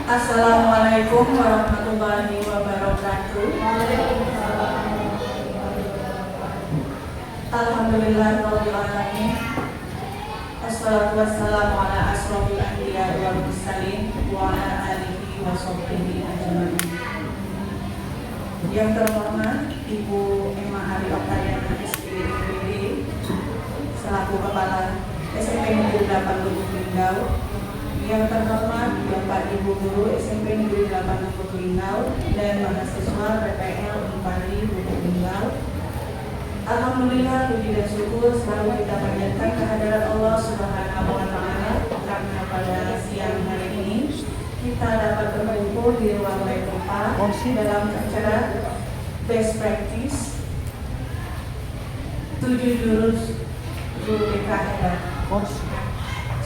Assalamualaikum warahmatullahi wabarakatuh. Alhamdulillahirabbil alamin. Wassalatu wassalamu ala asrofil anbiya wal mursalin wa ala alihi wa sahbihi ajmain. Yang terhormat Ibu Emma Ari Oktariana SPDPD selaku Kepala SMP Negeri 8 Lubuk Linggau. Yang terhormat Bapak Ibu Guru SMP Negeri 8 Lubuk Linggau dan mahasiswa PPL Unpari Lubuk Linggau. Alhamdulillah, puji dan syukur selalu kita panjatkan kehadiran Allah Subhanahu wa Ta'ala, karena pada siang hari ini kita dapat berkumpul di ruang Lekopa dalam acara Best Practice 7 jurus guru BK hebat.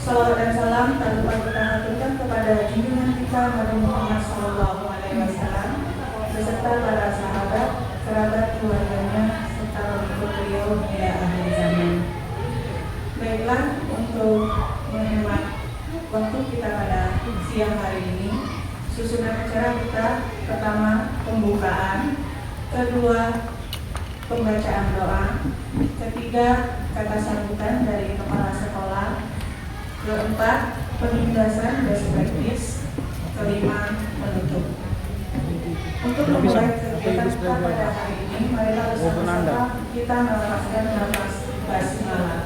Salawat dan salam tak lupa kita haturkan kepada junjungan kita Nabi Muhammad SAW beserta para sahabat, kerabat, keluarganya, serta pengikut beliau hingga akhir zaman. Baiklah, untuk menghemat waktu kita pada siang hari ini, susunan acara kita pertama pembukaan, kedua pembacaan doa, ketiga kata sambutan dari kepala sekolah, keempat penindasan best practice, kelima penutup. Untuk memulai kegiatan kita pada hari ini, marilah bersama-sama kita melepaskan nafas basmalah.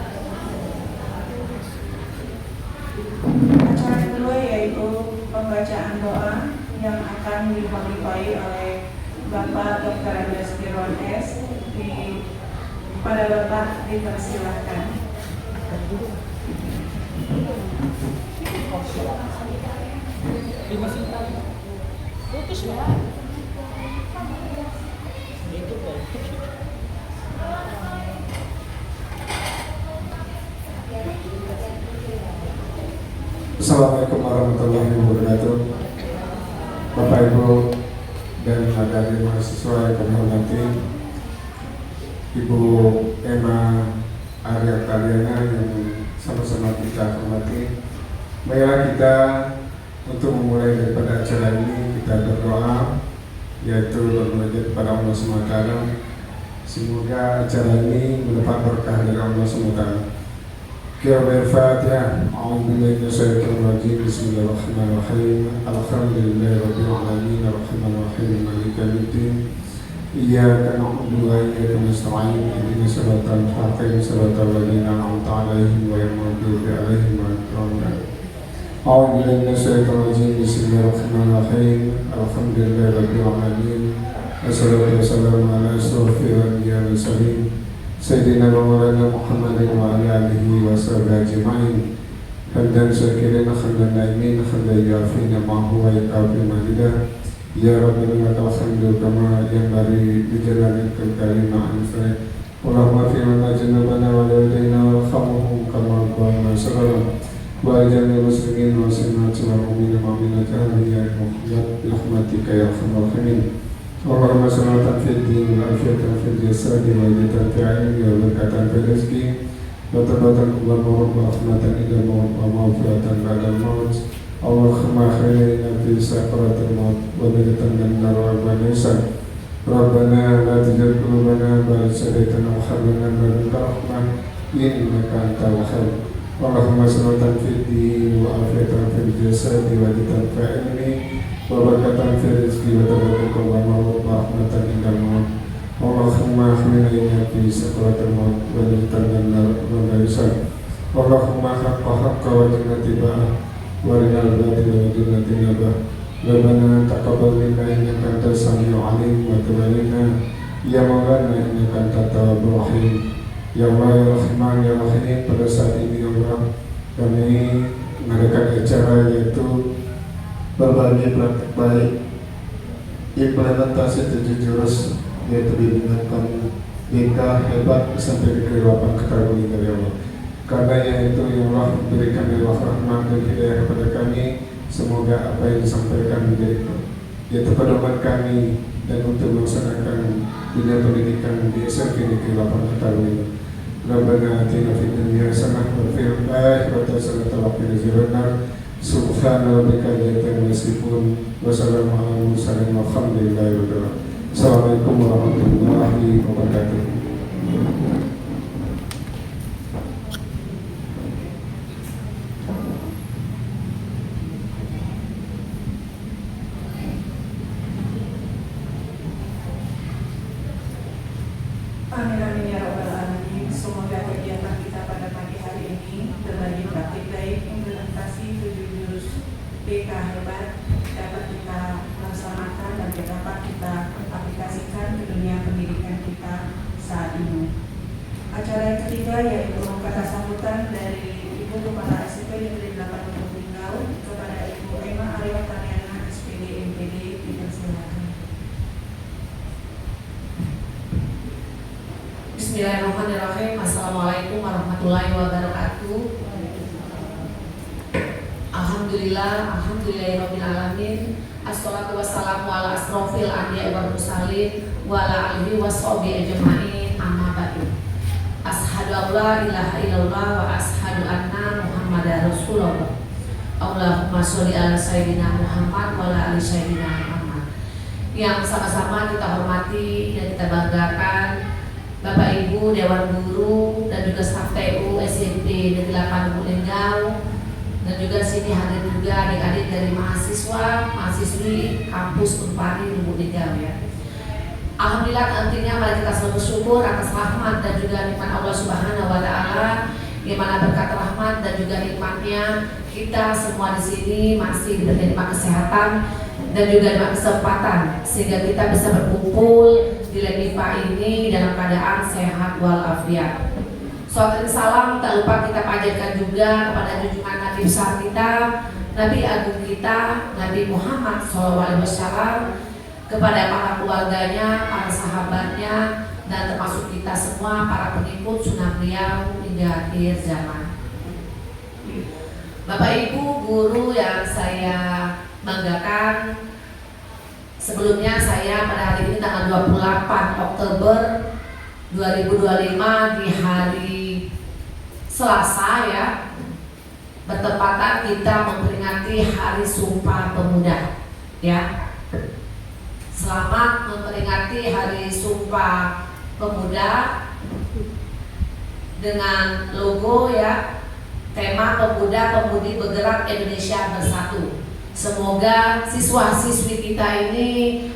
Acara kedua yaitu pembacaan doa yang akan dikhotibah oleh Bapak Dr. Andes Kirwan S. Pada Bapak dipersilahkan. Assalamualaikum warahmatullahi wabarakatuh. Bapak Ibu dan hadirin mahasiswa yang kami hormati, Ibu Emma Ari Oktariana yang sama-sama kita hormati. Marilah kita untuk memulai daripada acara ini kita berdoa, yaitu bermunajat kepada Allah SWT. Semoga acara ini mendapat berkah dari Allah SWT. Al-Fatihah. A'udzubillahi minasyaitonir rajim. Bismillahirrahmanirrahim. Alhamdulillahirabbil alamin. Arrahmanirrahim. Maliki yaumiddin. Iyyaka na'budu wa iyyaka nasta'in. Ihdinas siratal mustaqim. Siratal ladzina an'amta 'alaihim ghairil maghdubi 'alaihim waladdallin. A'udzubillahi minasyaitonir rajim. Bismillahirrahmanirrahim. Alhamdulillahirabbil alamin. Wassalatu wassalamu ala asyrofil anbiya'i wal mursalin Sayyidina Maulana Muhammadin wa ala alihi wa sahbihi ajma'in. Hamdan syakirin hamdan naimin hamdan yafina ma'hu wa yakafi ma'idah. Ya Rabbi lakal hamdu kama yanbaghi li jalalikal karimah anfa'in. Allahumma fi ma janabana wa walidayna warhamhum kama rabbana saghira. Wa ajal muslimin wa muslimat wal mu'minin wal mu'minat ya Muhammad bi rahmatika ya arhamar rahimin. Allahumma salatan fid din wa afiyatan fil jasadi wa hidayatan fil ilmi wa barakatan fil rizqi wa tabatan qabla al-maut wa rahmatan ila al-maut wa maghfiratan ba'da al-maut. Allahumma khairina fi sakaratil maut wa najatan min nar wa nisan. Rabbana la tuzigh qulubana ba'da idh hadaytana wa hab lana min ladunka rahmah innaka antal wahhab. Allahumma salatan fid din wa afiyatan fil jasadi wa hidayatan fil ilmi wa barakatan fil rizqi wa tabatan qabla al-maut wa rahmatan inda al-maut. Allahumma khairina fi sakaratil maut wa najatan min nar wa nisan. Allahumma haqqa wa jannati ba'ah wa rinal batil wa jannati nabah. Rabbana taqabbal minna innaka antas samiul alim wa tub 'alaina ya maulana innaka antat tawwabur rahim. Ya Allah ya Rahman ya Rahim, pada saat ini ya Allah kami mengadakan acara yaitu berbagi praktek baik implementasi 7 jurus yaitu bimbingan BK hebat sampai ke kehidupan kekal ya Allah. Karena itu ya Allah berikan ya Allah rahmat dan hidayah kepada kami. Semoga apa yang disampaikan menjadi yaitu pedoman kami dan untuk melaksanakan dunia pendidikan di SMP Negeri 8 Ketawi. Rabbana atina fid dunya hasanah wa fil akhirati hasanah wa qina adzabannar. Subhana rabbika rabbil izzati amma yasifun wa salamun alal mursalin walhamdulillahi rabbil alamin. Assalamualaikum warahmatullahi wabarakatuh. Amin amin ya rabbal alamin. Semoga kegiatan kita pada pagi hari ini berbagi praktik baik implementasi 7 jurus BK hebat dapat kita laksanakan dan dapat kita aplikasikan ke dunia pendidikan kita saat ini. Acara yang ketiga yaitu kata sambutan dari Ibu Kepala SMP Negeri 8 Lubuk Linggau kepada Ibu Emma Arya Tariana SPD MPD, dipersilakan. Bismillahirrahmanirrahim. Assalamualaikum warahmatullahi wabarakatuh. Alhamdulillahirabbil alamin. Assalatu wassalamu ala asrofil anbiya'i wal mursalin wa ala alihi washabihi ajmain. Amma ba'du. Asyhadu an la ilaha illallah wa asyhadu anna Muhammadar Rasulullah. Allahumma sholli ala sayyidina Muhammad wa ala ali sayyidina Muhammad. Yang sama-sama kita hormati dan kita banggakan Bapak Ibu Dewan Guru dan juga staf TU SMP Negeri 8 Lubuk Linggau, dan juga sini hadir juga adik-adik dari mahasiswa, mahasiswi kampus Unpari Lubuk Linggau ya. Alhamdulillah, tentunya mari kita selalu bersyukur atas rahmat dan juga nikmat Allah Subhanahu wa taala, di mana berkat rahmat dan juga nikmatnya kita semua di sini masih diberi nikmat kesehatan dan juga nikmat kesempatan sehingga kita bisa berkumpul di LEMIPA ini dalam keadaan sehat walafiat. Salawat dan salam tak lupa kita panjatkan juga kepada junjungan Nabi besar kita, Nabi agung kita, Nabi Muhammad SAW, kepada para keluarganya, para sahabatnya, dan termasuk kita semua para pengikut sunnah beliau hingga akhir zaman. Bapak Ibu guru yang saya banggakan, sebelumnya saya pada hari ini tanggal 28 Oktober 2025 di hari Selasa ya, bertepatan kita memperingati Hari Sumpah Pemuda ya. Selamat memperingati Hari Sumpah Pemuda dengan logo ya, tema Pemuda Pemudi Bergerak Indonesia Bersatu. Semoga siswa-siswi kita ini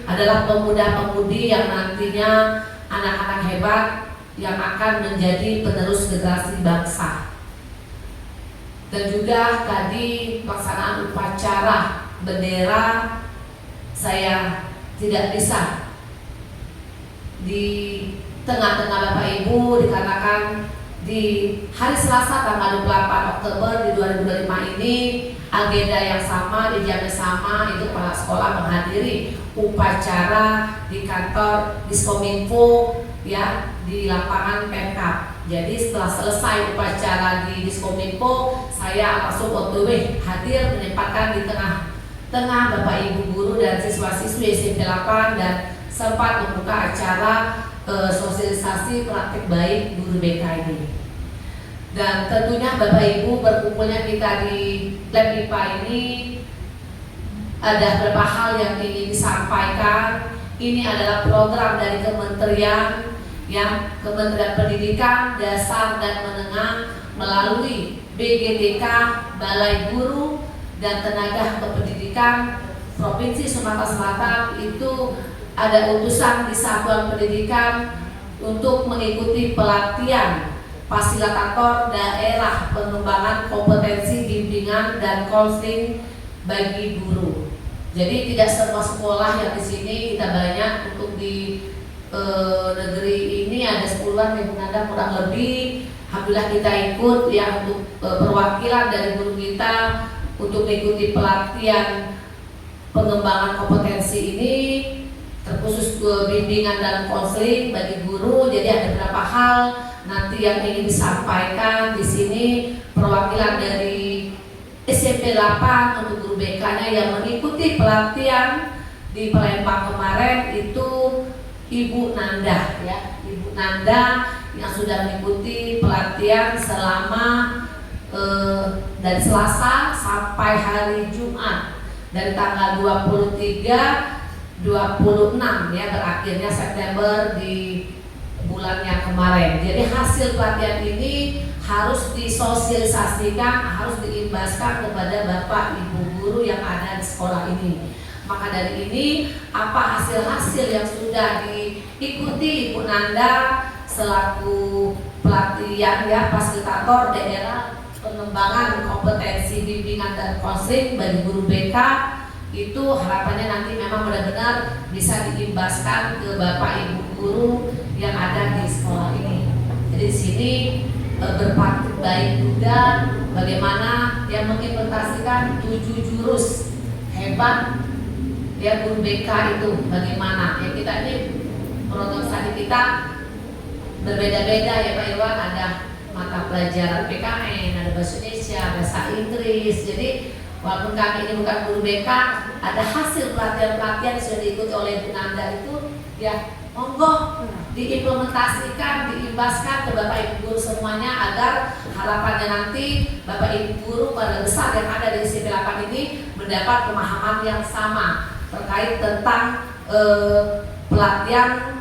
adalah pemuda-pemudi yang nantinya anak-anak hebat yang akan menjadi penerus generasi bangsa. Dan juga tadi pelaksanaan upacara bendera saya tidak bisa di tengah-tengah Bapak Ibu dikarenakan di hari Selasa tanggal 28 Oktober di 2025 ini agenda yang sama, di jam yang sama, itu kepala sekolah menghadiri upacara di kantor Diskominfo ya, di lapangan Pemkab. Jadi setelah selesai upacara di Diskominfo, saya langsung on the way hadir menempatkan di tengah Bapak Ibu guru dan siswa-siswi SMP 8 dan sempat membuka acara sosialisasi praktik baik guru BK ini. Dan tentunya Bapak Ibu berkumpulnya kita di LEMIPA ini ada beberapa hal yang ingin disampaikan. Ini adalah program dari Kementerian Kementerian Pendidikan Dasar dan Menengah melalui BGTK, Balai Guru dan Tenaga Kependidikan Provinsi Sumatera Selatan. Itu ada utusan di Satuan Pendidikan untuk mengikuti pelatihan fasilitator daerah pengembangan kompetensi bimbingan dan konseling bagi guru. Jadi tidak semua sekolah yang di sini kita banyak, untuk di negeri ini ada 10-an yang menanda kurang lebih. Alhamdulillah kita ikut ya, untuk perwakilan dari guru kita untuk mengikuti pelatihan pengembangan kompetensi ini, terkhusus bimbingan dan konseling bagi guru. Jadi ada beberapa hal nanti yang ingin disampaikan di sini. Perwakilan dari SMP 8 untuk guru BK-nya yang mengikuti pelatihan di Palembang kemarin itu Ibu Nanda ya, Ibu Nanda yang sudah mengikuti pelatihan selama dari Selasa sampai hari Jumat dari tanggal 23-26 ya, berakhirnya September di bulan yang kemarin. Jadi hasil pelatihan ini harus disosialisasikan, harus diimbaskan kepada Bapak Ibu guru yang ada di sekolah ini. Maka dari ini, apa hasil-hasil yang sudah diikuti Ibu Nanda selaku pelatihan ya, fasilitator daerah pengembangan kompetensi bimbingan dan konseling bagi guru BK, itu harapannya nanti memang benar-benar bisa diimbaskan ke Bapak Ibu guru yang ada di sekolah ini. Jadi di sini berpraktik baik juga bagaimana yang mengimplementasikan 7 jurus hebat ya guru BK itu, bagaimana ya. Kita ini program studi kita berbeda-beda ya Pak Irwan, ada mata pelajaran PKN, ada bahasa Indonesia, bahasa Inggris. Jadi walaupun kami ini bukan guru BK, ada hasil pelatihan-pelatihan yang sudah diikuti oleh Bu Nanda itu ya, monggo diimplementasikan, diimbaskan ke Bapak Ibu guru semuanya, agar harapannya nanti Bapak Ibu guru pada besar yang ada di SMP 8 ini mendapat pemahaman yang sama terkait tentang pelatihan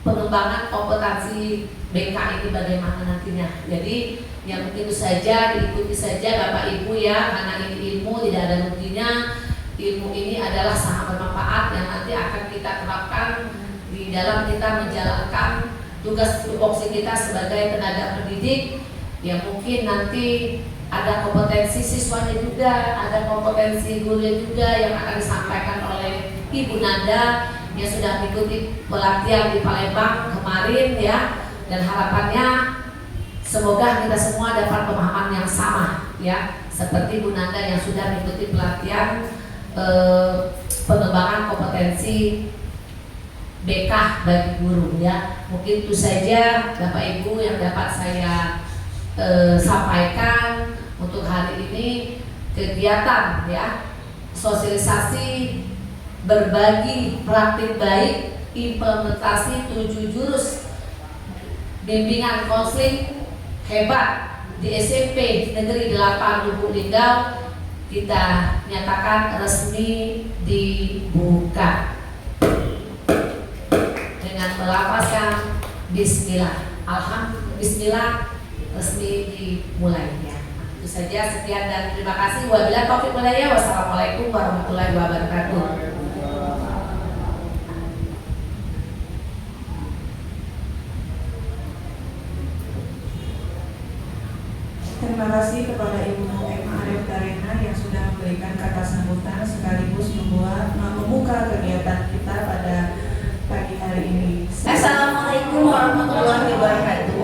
pengembangan kompetensi BK ini bagaimana nantinya. Jadi yang mungkin itu saja, diikuti saja Bapak Ibu ya, karena ini ilmu tidak ada ruginya. Ilmu ini adalah sangat bermanfaat yang nanti akan kita terapkan di dalam kita menjalankan tugas tupoksi kita sebagai tenaga pendidik. Ya mungkin nanti ada kompetensi siswanya juga, ada kompetensi gurunya juga yang akan disampaikan oleh Ibu Nanda yang sudah mengikuti pelatihan di Palembang kemarin ya, dan harapannya semoga kita semua dapat pemahaman yang sama ya, seperti Bu Nanda yang sudah mengikuti pelatihan pengembangan kompetensi BK bagi guru ya. Mungkin itu saja Bapak Ibu yang dapat saya sampaikan untuk hari ini. Kegiatan ya, sosialisasi, berbagi praktik baik, implementasi 7 jurus bimbingan konseling hebat di SMP Negeri 8 Lubuk Linggau kita nyatakan resmi dibuka dengan melafazkan Bismillah. Alhamdulillah, Bismillah, resmi dimulai ya. Itu saja, sekian dan terima kasih. Wabillahi taufiq wal hidayah. Wassalamualaikum warahmatullahi wabarakatuh. Terima kasih kepada Ibu Emma Arif Karena yang sudah memberikan kata sambutan sekaligus membuka kegiatan kita pada pagi hari ini. Assalamualaikum warahmatullahi wabarakatuh.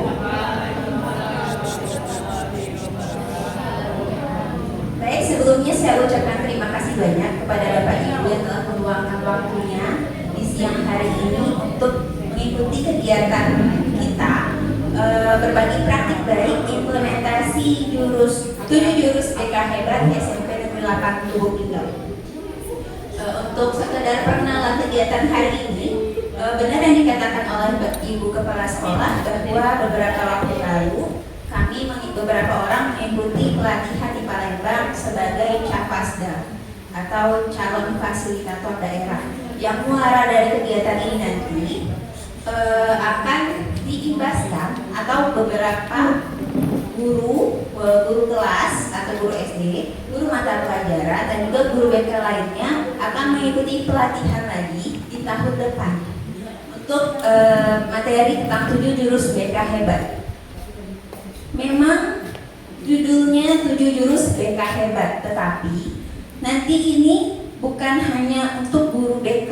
Baik, sebelumnya saya ucapkan terima kasih banyak kepada Bapak Ibu yang telah meluangkan waktunya di siang hari ini untuk mengikuti kegiatan kita berbagi praktik baik implementasi 7 jurus BK hebat SMP Negeri 8 Lubuk Linggau. Untuk sekedar perkenalan kegiatan hari ini, benar yang dikatakan oleh Ibu Kepala Sekolah bahwa beberapa waktu lalu kami beberapa orang mengikuti pelatihan di Palembang sebagai Capasda atau calon fasilitator daerah. Yang muara dari kegiatan ini nanti akan diimbaskan atau beberapa guru kelas atau guru SD, guru mata pelajaran dan juga guru BK lainnya akan mengikuti pelatihan lagi di tahun depan untuk materi tentang 7 jurus BK hebat. Memang judulnya 7 jurus BK hebat, tetapi nanti ini bukan hanya untuk guru BK,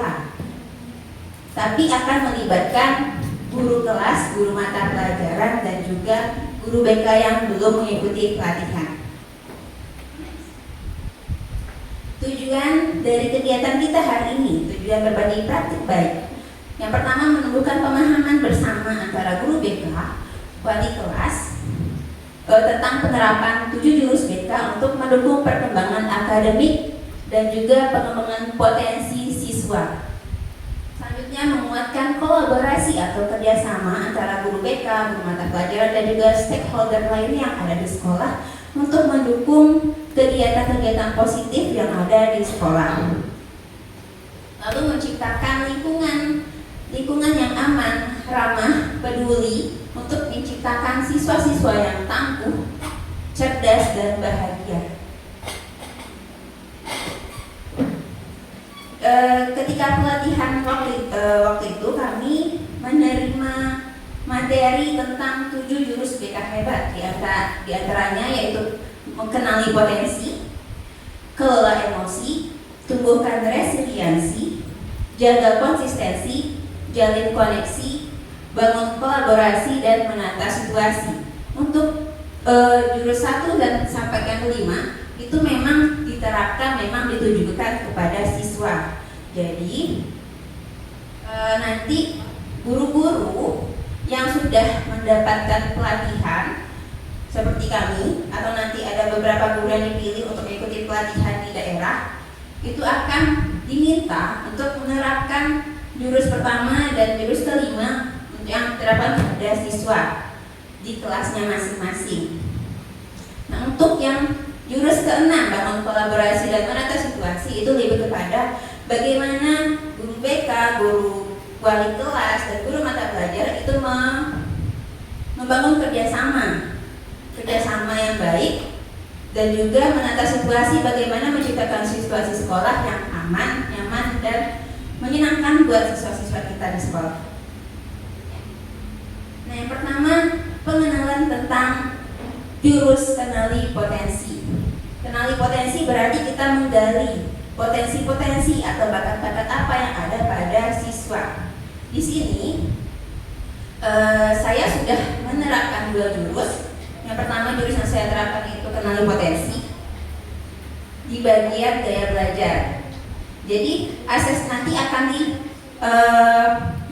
tapi akan melibatkan guru kelas, guru mata pelajaran dan juga guru BK yang belum mengikuti pelatihan. Tujuan dari kegiatan kita hari ini, tujuan berbagi praktik baik. Yang pertama, menumbuhkan pemahaman bersama antara guru BK, wali kelas tentang penerapan 7 jurus BK untuk mendukung perkembangan akademik dan juga pengembangan potensi siswa. Selanjutnya, menguatkan kolaborasi atau kerjasama antara guru BK, guru mata pelajaran dan juga stakeholder lainnya yang ada di sekolah untuk mendukung kegiatan kegiatan-kegiatan positif yang ada di sekolah. Lalu menciptakan lingkungan yang aman, ramah, peduli untuk menciptakan siswa-siswa yang tangguh, cerdas, dan bahagia. Ketika pelatihan waktu itu kami menerima materi tentang 7 jurus BK hebat, di antaranya yaitu mengenali potensi, kelola emosi, tumbuhkan resiliensi, jaga konsistensi, jalin koneksi, bangun kolaborasi, dan menata situasi. Untuk jurus 1 dan sampai yang 5 itu memang diterapkan, memang ditujukan kepada siswa. Jadi nanti guru-guru yang sudah mendapatkan pelatihan seperti kami, atau nanti ada beberapa guru yang dipilih untuk mengikuti pelatihan di daerah, itu akan diminta untuk menerapkan jurus pertama dan jurus kelima yang diterapkan kepada siswa di kelasnya masing-masing. Nah, untuk yang jurus ke-6, bangun kolaborasi dan menata situasi, itu lebih kepada bagaimana guru BK, guru wali kelas, dan guru mata pelajar itu membangun kerjasama yang baik, dan juga menata situasi bagaimana menciptakan situasi sekolah yang aman, nyaman, dan menyenangkan buat siswa-siswa kita di sekolah. Nah, yang pertama, pengenalan tentang jurus kenali potensi. Kenali potensi berarti kita menggali potensi-potensi atau bakat-bakat apa yang ada pada siswa. Di sini saya sudah menerapkan 2 jurus. Yang pertama, jurus yang saya terapkan itu kenali potensi di bagian gaya belajar. Jadi nanti akan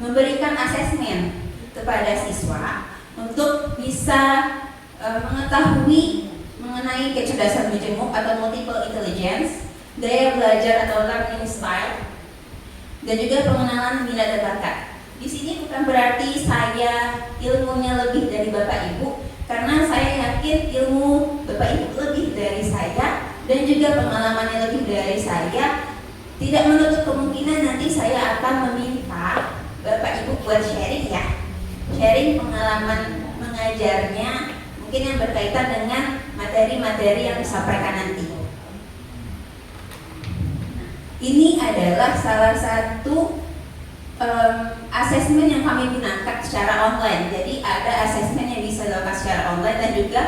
memberikan asesmen kepada siswa untuk bisa mengetahui mengenai kecerdasan majemuk atau multiple intelligence, gaya belajar atau learning style, dan juga pengenalan minat dan bakat. Di sini bukan berarti saya ilmunya lebih dari Bapak Ibu, karena saya yakin ilmu Bapak Ibu lebih dari saya dan juga pengalamannya lebih dari saya. Tidak menutup kemungkinan nanti saya akan meminta Bapak Ibu buat sharing ya, sharing pengalaman mengajarnya, mungkin yang berkaitan dengan materi-materi yang disampaikan nanti. Ini adalah salah satu asesmen yang kami gunakan secara online. Jadi ada asesmen yang bisa dilakukan secara online dan juga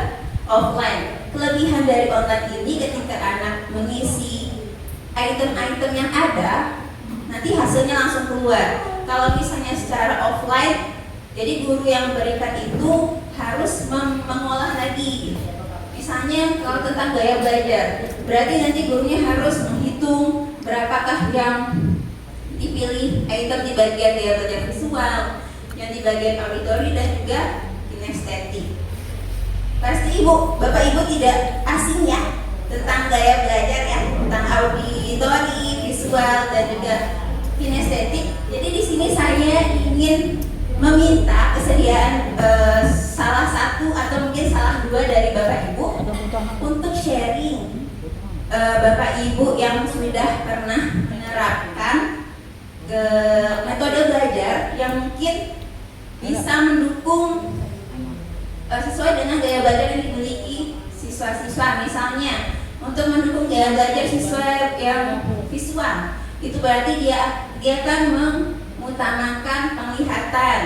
offline. Kelebihan dari online ini ketika anak mengisi item-item yang ada, nanti hasilnya langsung keluar. Kalau misalnya secara offline, jadi guru yang berikan itu harus mengolah lagi. Misalnya kalau tentang gaya belajar, berarti nanti gurunya harus menghitung berapakah yang dipilih item di bagian gaya belajar visual, yang di bagian auditori, dan juga kinestetik. Pasti Bapak Ibu tidak asing ya tentang gaya belajar ya, tentang auditori, visual, dan juga kinestetik. Jadi di sini saya ingin meminta kesediaan salah satu atau mungkin salah 2 dari Bapak Ibu untuk sharing Bapak Ibu yang sudah pernah menerapkan metode belajar yang mungkin bisa mendukung sesuai dengan gaya belajar yang dimiliki siswa-siswa. Misalnya untuk mendukung gaya belajar siswa yang visual, itu berarti dia akan mengutamakan penglihatan.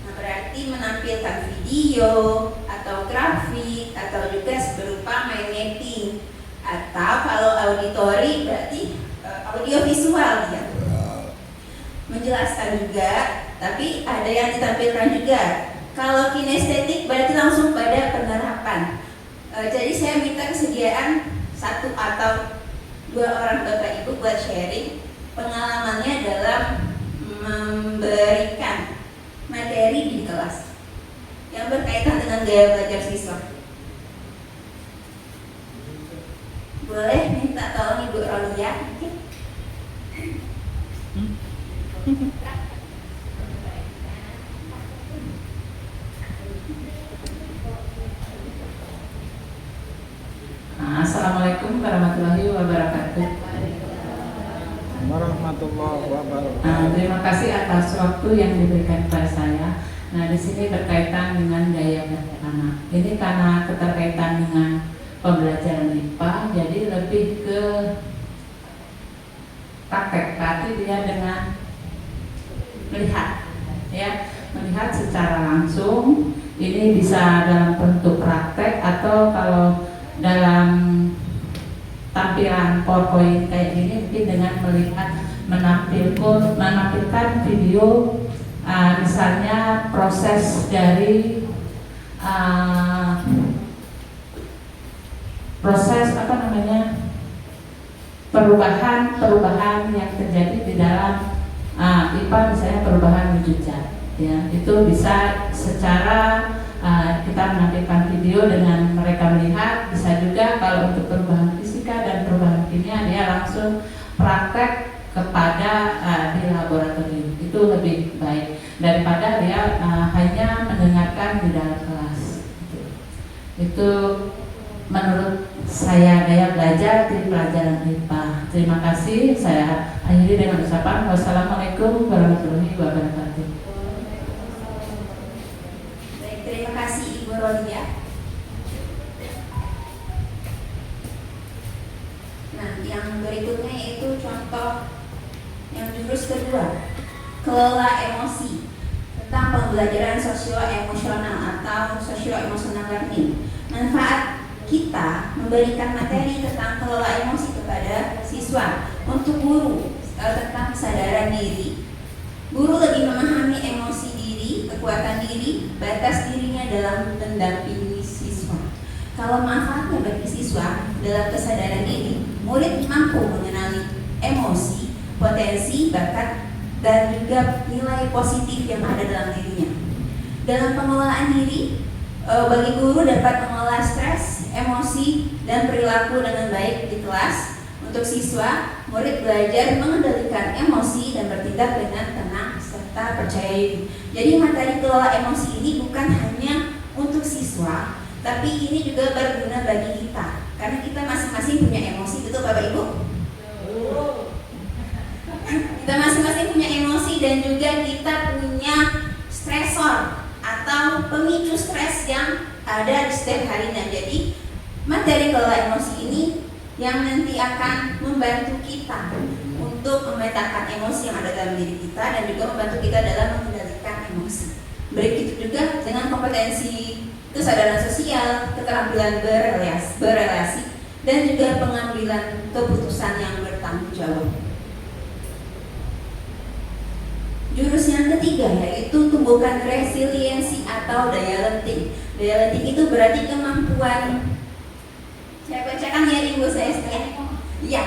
Nah, berarti menampilkan video atau grafik atau juga berupa mind mapping. Atau kalau auditori berarti audio visual ya. Menjelaskan juga, tapi ada yang ditampilkan juga. Kalau kinestetik berarti langsung pada penerapan. Jadi saya minta kesediaan 1 atau 2 orang Bapak Ibu buat sharing pengalamannya dalam memberikan materi di kelas yang berkaitan dengan gaya belajar siswa. Boleh minta tolong Ibu Rolia? Assalamualaikum Assalamualaikum warahmatullahi wabarakatuh. Warahmatullahi wabarakatuh. Terima kasih atas waktu yang diberikan kepada saya. Nah, di sini berkaitan dengan gaya belajar anak. Ini karena keterkaitan dengan pembelajaran IPA, jadi lebih ke praktek. Berarti dia dengan melihat, ya, melihat secara langsung. Ini bisa dalam bentuk praktek atau kalau dalam tampilan PowerPoint kayak gini mungkin dengan melihat menampilkan video, misalnya proses dari proses perubahan yang terjadi di dalam IPA, misalnya perubahan wujud zat, ya, itu bisa secara kita menampilkan video dengan mereka melihat. Bisa juga kalau untuk perubahan fisika dan perubahan kimia dia langsung praktek kepada di laboratorium. Itu lebih baik daripada dia hanya mendengarkan di dalam kelas. Itu menurut saya gaya belajar di pelajaran IPA. Terima kasih. Saya akhiri dengan ucapan wassalamualaikum warahmatullahi wabarakatuh. Baik, terima kasih Ibu Rodia. Nah, yang berikutnya yaitu contoh yang jurus kedua, kelola emosi, tentang pembelajaran sosio-emosional atau socio-emotional learning. Manfaat kita memberikan materi tentang kelola emosi kepada siswa. Untuk guru, tentang kesadaran diri. Guru lebih memahami emosi diri, kekuatan diri, batas dirinya dalam mendampingi siswa. Kalau manfaatnya bagi siswa dalam kesadaran diri, murid mampu mengenali emosi, potensi, bakat, dan juga nilai positif yang ada dalam dirinya. Dalam pengelolaan diri, bagi guru dapat mengelola stres, emosi, dan perilaku dengan baik di kelas. Untuk siswa, murid belajar mengendalikan emosi dan bertindak dengan tenang serta percaya diri. Jadi materi kelola emosi ini bukan hanya untuk siswa, tapi ini juga berguna bagi kita, karena kita masing-masing punya emosi, betul Bapak Ibu? Kita masing-masing punya emosi dan juga kita punya stresor atau pemicu stres yang ada di setiap harinya. Jadi materi kelola emosi ini yang nanti akan membantu kita untuk memetakan emosi yang ada dalam diri kita dan juga membantu kita dalam mengendalikan emosi. Begitu juga dengan kompetensi kesadaran sosial, keterampilan berelasi, dan juga pengambilan keputusan yang bertanggung jawab. Jurus yang ketiga yaitu tumbuhkan resiliensi atau daya lenting. Daya lenting itu berarti kemampuan. Saya bacakan ya Ibu saya sekian. Ya,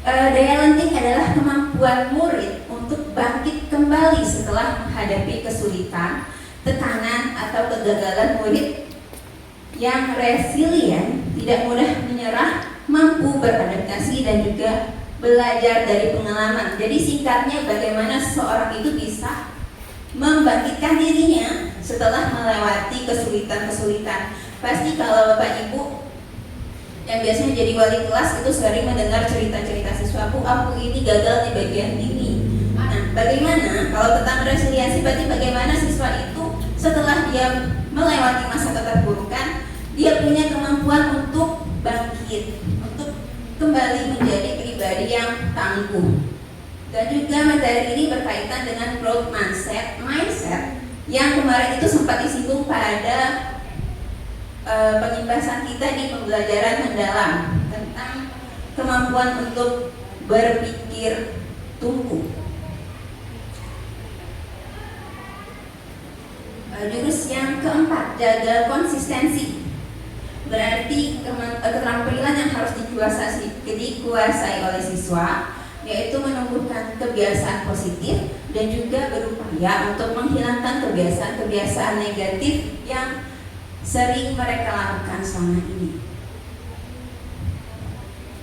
daya lenting adalah kemampuan murid untuk bangkit kembali setelah menghadapi kesulitan, tekanan atau kegagalan. Murid yang resilient tidak mudah menyerah, mampu beradaptasi dan juga belajar dari pengalaman. Jadi singkatnya bagaimana seseorang itu bisa membangkitkan dirinya setelah melewati kesulitan-kesulitan. Pasti kalau Bapak Ibu yang biasanya jadi wali kelas itu sering mendengar cerita-cerita siswa, aku ini gagal di bagian ini. Nah, bagaimana kalau tentang resiliensi, berarti bagaimana siswa itu setelah dia melewati masa keterpurukan, dia punya kemampuan untuk bangkit, untuk kembali menjadi pribadi yang tangguh. Dan juga materi ini berkaitan dengan growth mindset yang kemarin itu sempat disinggung pada penjelasan kita di pembelajaran mendalam tentang kemampuan untuk berpikir tumbuh. Jurus yang keempat, jaga konsistensi. Berarti keterampilan yang harus dikuasai oleh siswa, yaitu menumbuhkan kebiasaan positif dan juga berupaya untuk menghilangkan kebiasaan-kebiasaan negatif yang sering mereka lakukan selama ini.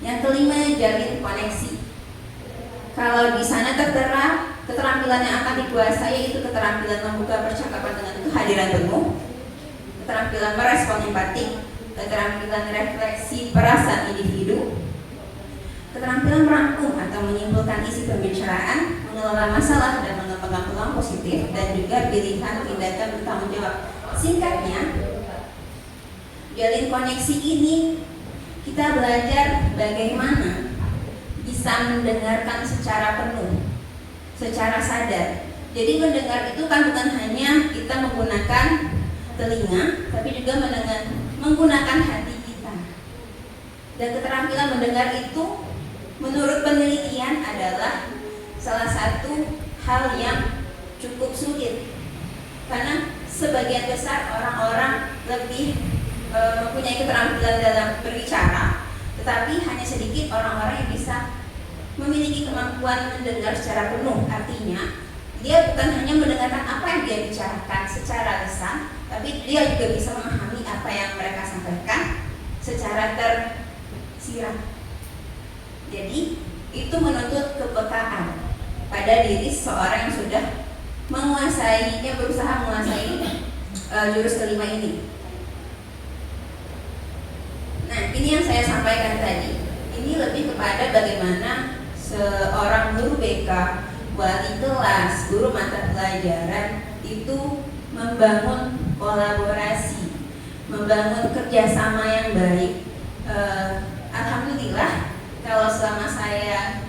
Yang kelima, jalin koneksi. Kalau di sana tertera keterampilan yang akan dikuasai yaitu keterampilan membuka percakapan dengan kehadiran penuh, keterampilan merespon empatik, keterampilan refleksi perasaan individu, keterampilan merangkum atau menyimpulkan isi pembicaraan, mengelola masalah dan mengembangkan peluang positif, dan juga pilihan tindakan bertanggung jawab. Singkatnya, jalin koneksi ini kita belajar bagaimana bisa mendengarkan secara penuh, secara sadar. Jadi mendengar itu kan bukan hanya kita menggunakan telinga, tapi juga menggunakan hati kita. Dan keterampilan mendengar itu menurut penelitian adalah salah satu hal yang cukup sulit, karena sebagian besar orang-orang lebih mempunyai keterampilan dalam berbicara, tetapi hanya sedikit orang-orang yang bisa memiliki kemampuan mendengar secara penuh. Artinya dia bukan hanya mendengarkan apa yang dia bicarakan secara lisan, tapi dia juga bisa memahami apa yang mereka sampaikan secara tersirat. Jadi itu menuntut kepekaan pada diri seorang yang sudah menguasai, yang berusaha menguasai jurus kelima ini. Nah, ini yang saya sampaikan tadi. Ini lebih kepada bagaimana seorang guru BK, wali kelas, guru mata pelajaran itu membangun kolaborasi, membangun kerjasama yang baik. Alhamdulillah, kalau selama saya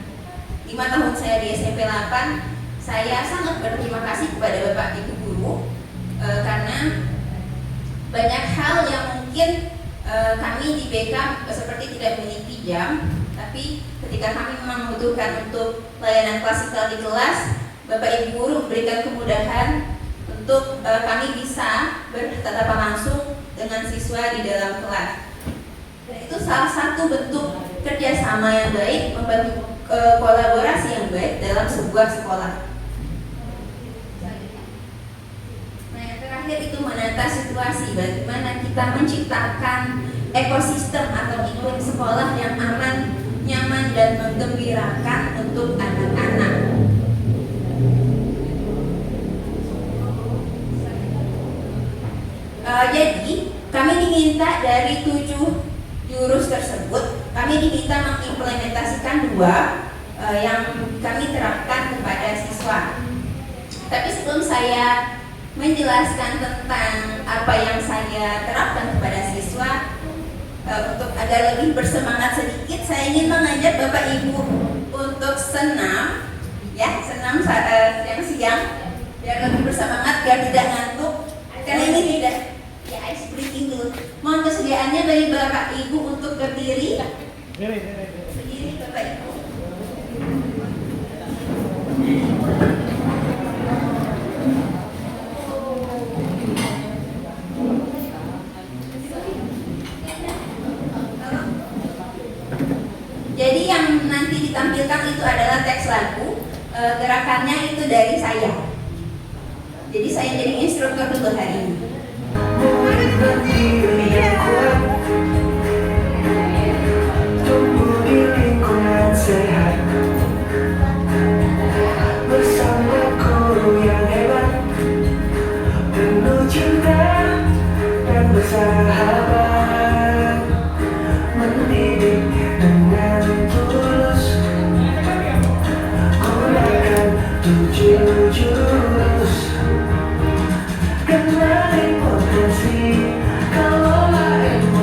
5 tahun saya di SMP 8, saya sangat berterima kasih kepada Bapak Ibu guru, karena banyak hal yang mungkin kami di BK seperti tidak memiliki jam, tapi ketika kami memang membutuhkan untuk layanan klasikal di kelas, Bapak Ibu guru memberikan kemudahan untuk kami bisa bertatapan langsung dengan siswa di dalam kelas. Dan itu salah satu bentuk kerjasama yang baik, membantu kolaborasi yang baik dalam sebuah sekolah. Nah, yang terakhir itu menata situasi, bagaimana kita menciptakan ekosistem atau iklim sekolah yang aman, nyaman, dan menggembirakan untuk anak-anak. Jadi kami diminta dari 7 jurus tersebut, kami diminta mengimplementasikan 2 yang kami terapkan kepada siswa. Tapi sebelum saya menjelaskan tentang apa yang saya terapkan kepada siswa, untuk agar lebih bersemangat sedikit, saya ingin mengajak Bapak Ibu untuk senam, ya, senam siang-siang biar lebih bersemangat, biar tidak ngantuk. Karena ini tidak, ya, ice breaking dulu. Mohon kesediaannya dari Bapak Ibu untuk berdiri. Berdiri Bapak Ibu. Jadi yang nanti ditampilkan itu adalah teks lagu, gerakannya itu dari saya. Jadi saya jadi instruktur dulu hari ini. Tumbuh di lingkungan sehat bersama guru yang hebat, penuh cinta dan bersahabat, mendidik dengan tulus, gunakan 7 jurus, kenali potensi, kelola emosi.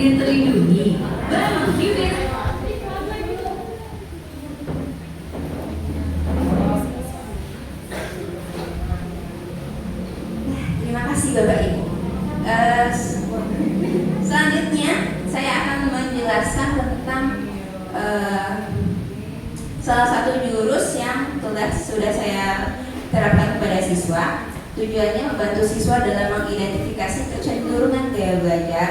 ingin terlindungi. Baru Hibis. Terima kasih Bapak Ibu. Selanjutnya saya akan menjelaskan tentang salah satu jurus yang sudah saya terapkan kepada siswa. Tujuannya membantu siswa dalam mengidentifikasi kecenderungan gaya belajar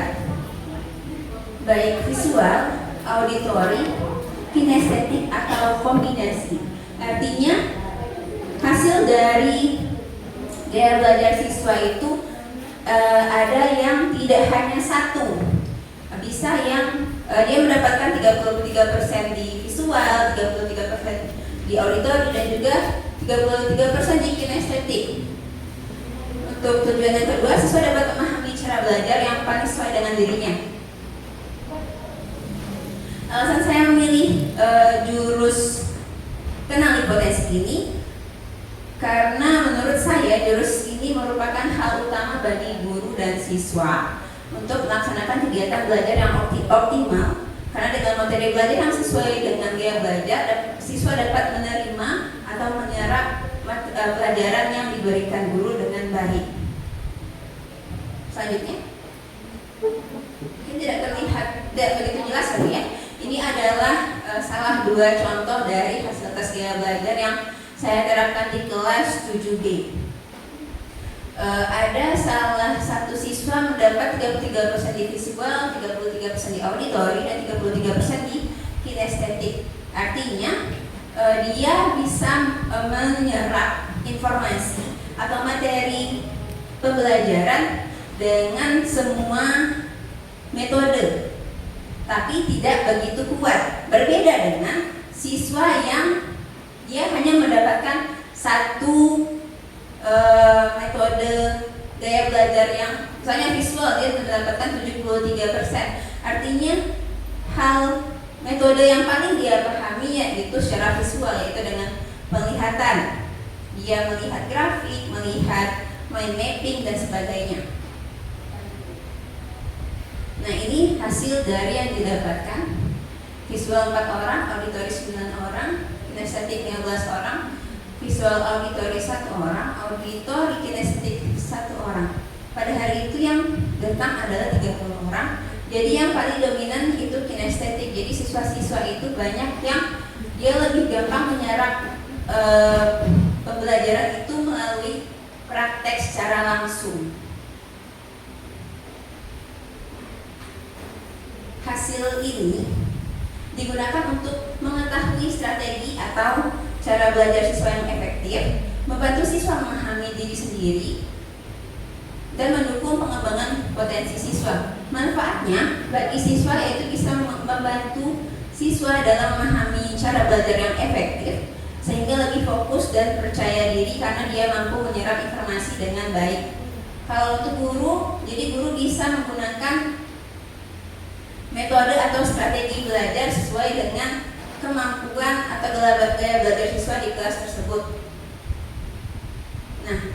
baik visual, auditori, kinestetik atau kombinasi. Artinya hasil dari gaya belajar siswa itu ada yang tidak hanya satu, bisa yang dia mendapatkan 33% di visual, 33% di auditori, dan juga 33% di kinestetik. Untuk tujuan yang kedua, siswa dapat memahami cara belajar yang paling sesuai dengan dirinya. Alasan saya memilih jurus kenali potensi ini karena menurut saya jurus ini merupakan hal utama bagi guru dan siswa untuk melaksanakan kegiatan belajar yang optimal, karena dengan materi belajar yang sesuai dengan gaya belajar, siswa dapat menerima atau menyerap pelajaran yang diberikan guru dengan baik. Selanjutnya, ini tidak terlihat tidak begitu jelas tadi ya. Ini adalah salah dua contoh dari hasil tes gaya belajar yang saya terapkan di kelas 7B. Ada salah satu siswa mendapat 33% di visual, 33% di auditori, dan 33% di kinestetik. Artinya dia bisa menyerap informasi atau materi pembelajaran dengan semua metode, tapi tidak begitu kuat. Berbeda dengan siswa yang dia hanya mendapatkan satu metode gaya belajar yang misalnya visual, dia mendapatkan 73%. Artinya hal metode yang paling dia pahami yaitu secara visual, yaitu dengan penglihatan. Dia melihat grafik, melihat mind mapping dan sebagainya. Nah, ini hasil dari yang didapatkan. Visual 4 orang, auditori 9 orang, kinestetik 15 orang, visual auditori 1 orang, auditori kinestetik 1 orang. Pada hari itu yang datang adalah 30 orang. Jadi yang paling dominan itu kinestetik. Jadi siswa-siswa itu banyak yang dia lebih gampang menyerap pembelajaran itu melalui praktek secara langsung. Hasil ini digunakan untuk mengetahui strategi atau cara belajar siswa yang efektif, membantu siswa memahami diri sendiri, dan mendukung pengembangan potensi siswa. Manfaatnya bagi siswa yaitu bisa membantu siswa dalam memahami cara belajar yang efektif, sehingga lebih fokus dan percaya diri karena dia mampu menyerap informasi dengan baik. Kalau untuk guru, jadi guru bisa menggunakan metode atau strategi belajar sesuai dengan kemampuan atau gaya belajar siswa di kelas tersebut.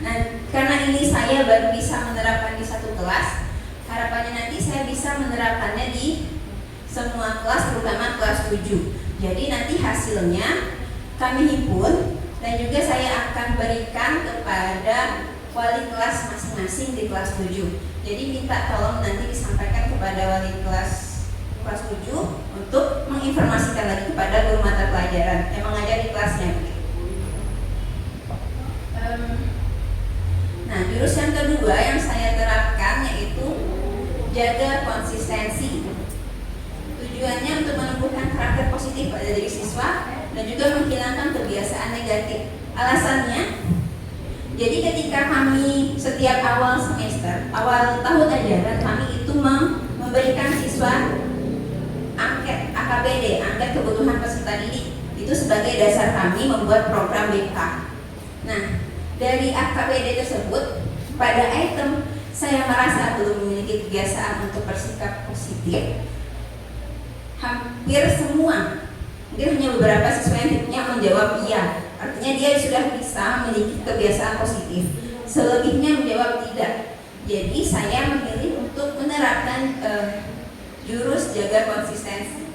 Nah, karena ini saya baru bisa menerapkan di satu kelas, harapannya nanti saya bisa menerapkannya di semua kelas, terutama kelas 7. Jadi nanti hasilnya kami himpun dan juga saya akan berikan kepada wali kelas masing-masing di kelas 7. Jadi minta tolong nanti disampaikan kepada wali kelas 7 untuk menginformasikan lagi kepada guru mata pelajaran yang mengajar di kelasnya. Nah, jurus yang kedua yang saya terapkan yaitu jaga konsistensi. Tujuannya untuk menumbuhkan karakter positif pada diri siswa dan juga menghilangkan kebiasaan negatif. Alasannya, jadi ketika kami setiap awal semester, awal tahun ajaran, kami itu memberikan siswa angket AKBD, angket kebutuhan peserta didik, itu sebagai dasar kami membuat program BK. Nah, dari AKBD tersebut, pada item saya merasa belum memiliki kebiasaan untuk bersikap positif. Hampir semua, mungkin hanya beberapa siswa yang menjawab iya, artinya dia sudah bisa memiliki kebiasaan positif. Selebihnya menjawab tidak. Jadi saya memilih untuk menerapkan jurus jaga konsistensi.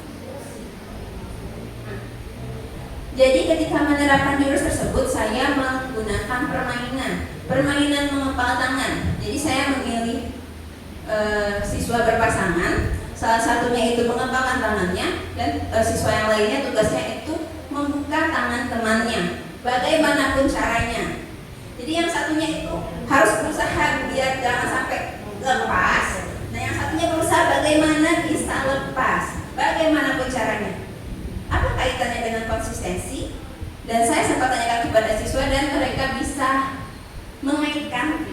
Jadi ketika menerapkan jurus tersebut, saya menggunakan permainan mengepal tangan. Jadi saya memilih siswa berpasangan, salah satunya itu mengepalkan tangannya, dan siswa yang lainnya tugasnya itu membuka tangan temannya, bagaimanapun caranya. Jadi yang satunya itu harus berusaha biar jangan sampai lepas. Nah yang satunya berusaha bagaimana bisa lepas, bagaimanapun caranya. Apa kaitannya dengan konsistensi? Dan saya sempat tanyakan kepada siswa dan mereka bisa mengaitkan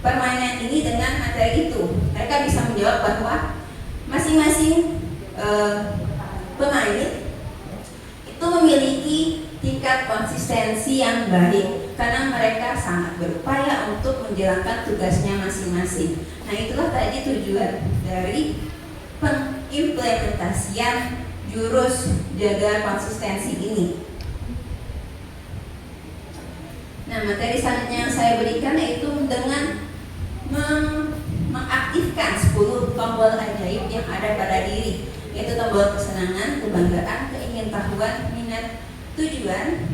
permainan ini dengan materi itu. Mereka bisa menjawab bahwa masing-masing pemain itu memiliki tingkat konsistensi yang baik karena mereka sangat berupaya untuk menjalankan tugasnya masing-masing. Nah itulah tadi tujuan dari pengimplementasian jurus jaga konsistensi ini. Nah materi selanjutnya yang saya berikan yaitu dengan mengaktifkan 10 tombol ajaib yang ada pada diri, yaitu tombol kesenangan, kebanggaan, keingintahuan, minat, tujuan,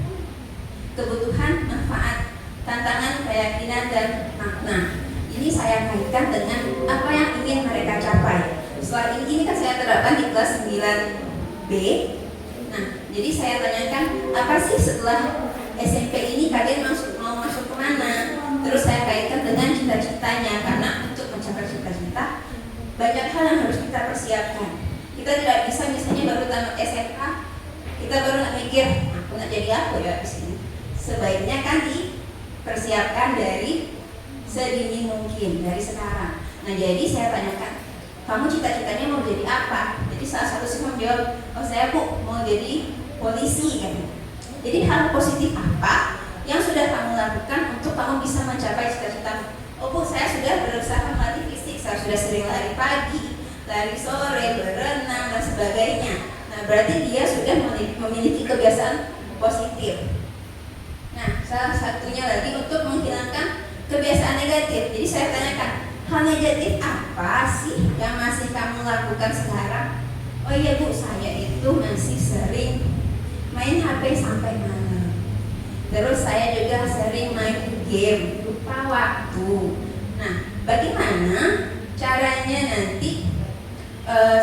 kebutuhan, manfaat, tantangan, keyakinan, dan makna. Ini saya kaitkan dengan apa yang ingin mereka capai. Setelah ini kan saya terapkan di kelas 9B. Nah, jadi saya tanyakan apa sih setelah SMP ini kalian mau masuk kemana? Terus saya kaitkan dengan cita-citanya, karena untuk mencapai cita-cita banyak hal yang harus kita persiapkan. Kita tidak bisa misalnya baru tamat SMA, kita baru mikir aku nak jadi apa ya di sini. Sebaiknya kan dipersiapkan dari sedini mungkin, dari sekarang. Nah jadi saya tanyakan, kamu cita-citanya mau jadi apa? Jadi salah satu siswa menjawab, oh saya Bu mau jadi polisi kan. Jadi hal positif apa yang sudah kamu lakukan untuk kamu bisa mencapai cita-citamu? Oh Bu, saya sudah berusaha melatih fisik, saya sudah sering lari pagi, lari sore, berenang dan sebagainya. Nah berarti dia sudah memiliki kebiasaan positif. Nah salah satunya lagi untuk menghilangkan kebiasaan negatif. Jadi saya tanyakan, hal negatif apa sih yang masih kamu lakukan sekarang? Oh iya Bu, saya itu masih sering main HP sampai malam. Terus saya juga sering main game, lupa waktu. Nah, bagaimana caranya nanti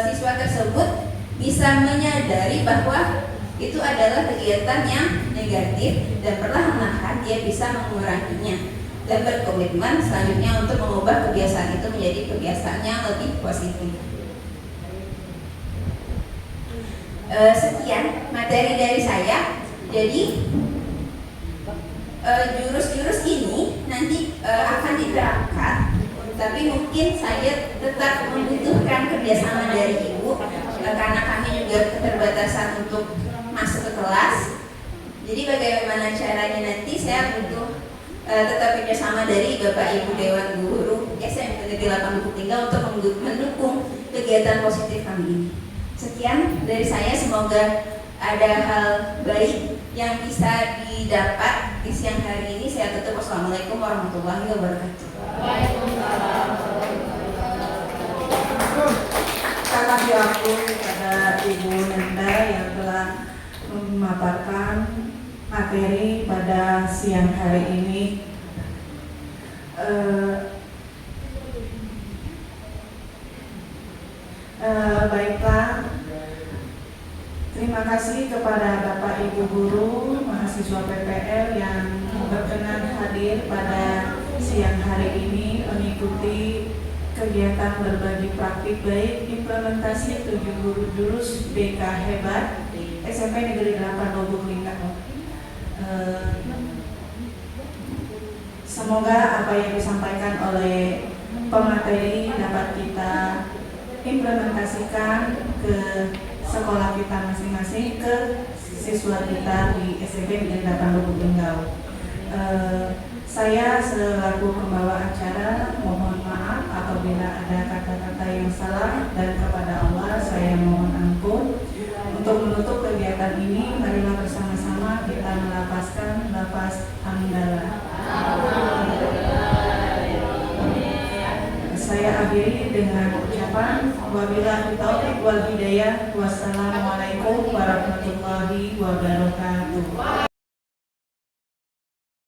siswa tersebut bisa menyadari bahwa itu adalah kegiatan yang negatif dan perlahan-lahan dia bisa menguranginya dan berkomitmen selanjutnya untuk mengubah kebiasaan itu menjadi kebiasaan yang lebih positif. Sekian materi dari saya. Jadi jurus-jurus ini nanti akan diterapkan, tapi mungkin saya tetap membutuhkan kerjasama dari Ibu karena kami juga keterbatasan untuk masuk ke kelas. Jadi bagaimana caranya nanti saya butuh tetap kerjasama dari Bapak Ibu Dewan Guru SMP Negeri 8 Lubuk Linggau untuk mendukung kegiatan positif kami ini. Sekian dari saya, semoga ada hal baik yang bisa didapat di siang hari ini. Saya tutup. Wassalamualaikum warahmatullahi wabarakatuh. Terima kasih aku kepada Ibu Nenda yang telah memaparkan materi pada siang hari ini. Baiklah, terima kasih kepada Bapak Ibu Guru, mahasiswa PPL yang berkenan hadir pada siang hari ini mengikuti kegiatan berbagi praktik baik implementasi 7 jurus BK Hebat SMP Negeri 8 Lubuk Linggau. Semoga apa yang disampaikan oleh pemateri dapat kita implementasikan ke sekolah kita masing-masing, ke siswa kita di SMP Negeri 8 Lubuk Linggau. Saya selaku pembawa acara mohon maaf apabila ada kata-kata yang salah, dan kepada Allah saya mohon ampun. Untuk menutup kegiatan ini, marilah bersama-sama kita melafazkan lafaz hamdalah. Saya akhiri dengan ucapan bermanfaat. Wabillahi taufiq wal hidayah. Wassalamualaikum warahmatullahi wabarakatuh.